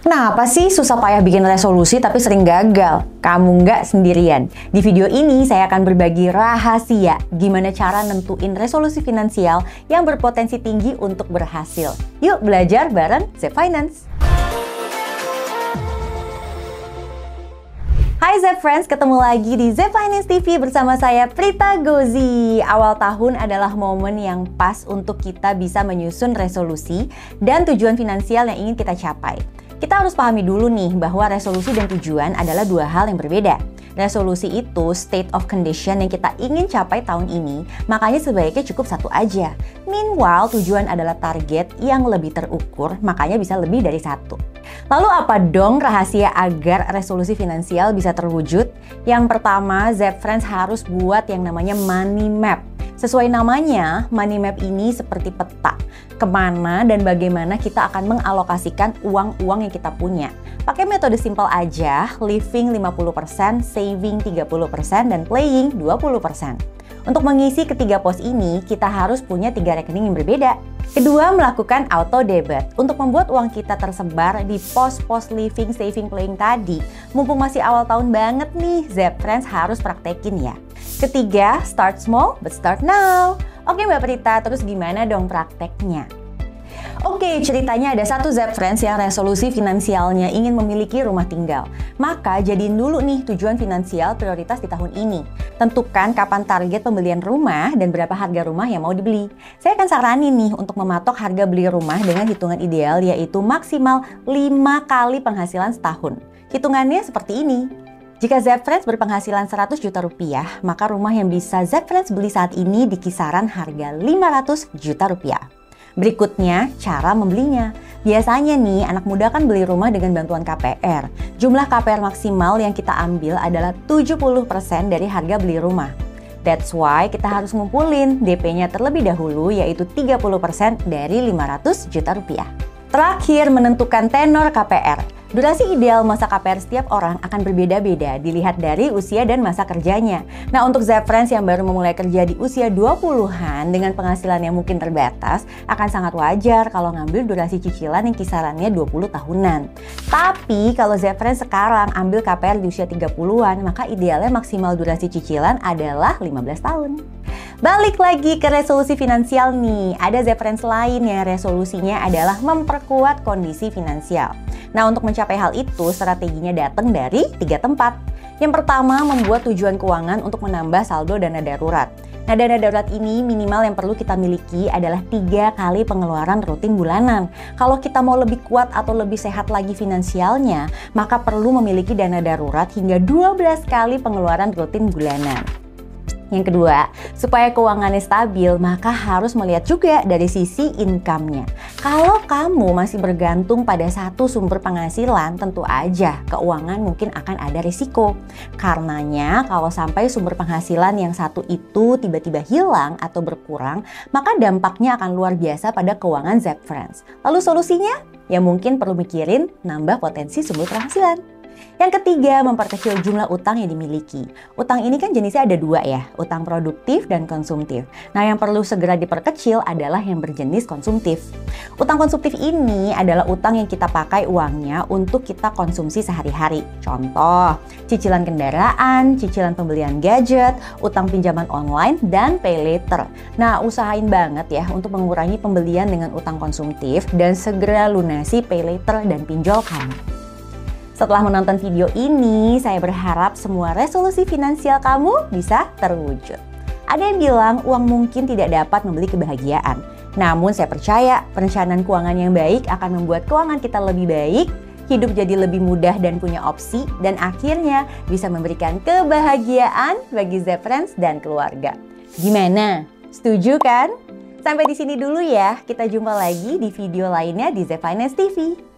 Kenapa sih susah payah bikin resolusi tapi sering gagal? Kamu nggak sendirian. Di video ini saya akan berbagi rahasia gimana cara nentuin resolusi finansial yang berpotensi tinggi untuk berhasil. Yuk belajar bareng Zep Finance. Hai Zep Friends, ketemu lagi di Zep Finance TV bersama saya Prita Gozi. Awal tahun adalah momen yang pas untuk kita bisa menyusun resolusi dan tujuan finansial yang ingin kita capai. Kita harus pahami dulu nih bahwa resolusi dan tujuan adalah dua hal yang berbeda. Resolusi itu state of condition yang kita ingin capai tahun ini, makanya sebaiknya cukup satu aja. Meanwhile, tujuan adalah target yang lebih terukur, makanya bisa lebih dari satu. Lalu apa dong rahasia agar resolusi finansial bisa terwujud? Yang pertama, Zep Friends harus buat yang namanya money map. Sesuai namanya, money map ini seperti peta. Kemana dan bagaimana kita akan mengalokasikan uang-uang yang kita punya. Pakai metode simple aja, living 50%, saving 30%, dan playing 20%. Untuk mengisi ketiga pos ini, kita harus punya 3 rekening yang berbeda. Kedua, melakukan auto debit. Untuk membuat uang kita tersebar di pos-pos living, saving, playing tadi, mumpung masih awal tahun banget nih, Zep Friends harus praktekin ya. Ketiga, start small but start now. Oke Mbak Prita, terus gimana dong prakteknya? Oke, ceritanya ada satu Zep Friends yang resolusi finansialnya ingin memiliki rumah tinggal. Maka jadiin dulu nih tujuan finansial prioritas di tahun ini. Tentukan kapan target pembelian rumah dan berapa harga rumah yang mau dibeli. Saya akan saranin nih untuk mematok harga beli rumah dengan hitungan ideal yaitu maksimal 5 kali penghasilan setahun. Hitungannya seperti ini. Jika Zep Friends berpenghasilan 100 juta rupiah, maka rumah yang bisa Zep Friends beli saat ini di kisaran harga 500 juta rupiah. Berikutnya, cara membelinya. Biasanya nih, anak muda kan beli rumah dengan bantuan KPR. Jumlah KPR maksimal yang kita ambil adalah 70% dari harga beli rumah. That's why kita harus ngumpulin DP-nya terlebih dahulu, yaitu 30% dari 500 juta rupiah. Terakhir, menentukan tenor KPR. Durasi ideal masa KPR setiap orang akan berbeda-beda dilihat dari usia dan masa kerjanya. Nah, untuk Zep Friends yang baru memulai kerja di usia 20-an dengan penghasilan yang mungkin terbatas, akan sangat wajar kalau ngambil durasi cicilan yang kisarannya 20 tahunan. Tapi kalau Zep Friends sekarang ambil KPR di usia 30-an, maka idealnya maksimal durasi cicilan adalah 15 tahun. Balik lagi ke resolusi finansial nih, ada Zep Friends lain yang resolusinya adalah memperkuat kondisi finansial. Nah, untuk mencapai hal itu, strateginya datang dari 3 tempat. Yang pertama, membuat tujuan keuangan untuk menambah saldo dana darurat. Nah, dana darurat ini minimal yang perlu kita miliki adalah 3 kali pengeluaran rutin bulanan. Kalau kita mau lebih kuat atau lebih sehat lagi finansialnya, maka perlu memiliki dana darurat hingga 12 kali pengeluaran rutin bulanan. Yang kedua, supaya keuangannya stabil, maka harus melihat juga dari sisi income-nya. Kalau kamu masih bergantung pada satu sumber penghasilan, tentu aja keuangan mungkin akan ada risiko. Karenanya, kalau sampai sumber penghasilan yang satu itu tiba-tiba hilang atau berkurang, maka dampaknya akan luar biasa pada keuangan Zep Friends. Lalu solusinya? Ya mungkin perlu mikirin nambah potensi sumber penghasilan. Yang ketiga, memperkecil jumlah utang yang dimiliki. Utang ini kan jenisnya ada 2 ya, utang produktif dan konsumtif. Nah, yang perlu segera diperkecil adalah yang berjenis konsumtif. Utang konsumtif ini adalah utang yang kita pakai uangnya untuk kita konsumsi sehari-hari. Contoh, cicilan kendaraan, cicilan pembelian gadget, utang pinjaman online, dan pay later. Nah, usahain banget ya untuk mengurangi pembelian dengan utang konsumtif dan segera lunasi pay later dan pinjol kamu. Setelah menonton video ini, saya berharap semua resolusi finansial kamu bisa terwujud. Ada yang bilang uang mungkin tidak dapat membeli kebahagiaan. Namun saya percaya perencanaan keuangan yang baik akan membuat keuangan kita lebih baik, hidup jadi lebih mudah dan punya opsi, dan akhirnya bisa memberikan kebahagiaan bagi Zep Friends dan keluarga. Gimana? Setuju kan? Sampai di sini dulu ya, kita jumpa lagi di video lainnya di Zep Finance TV.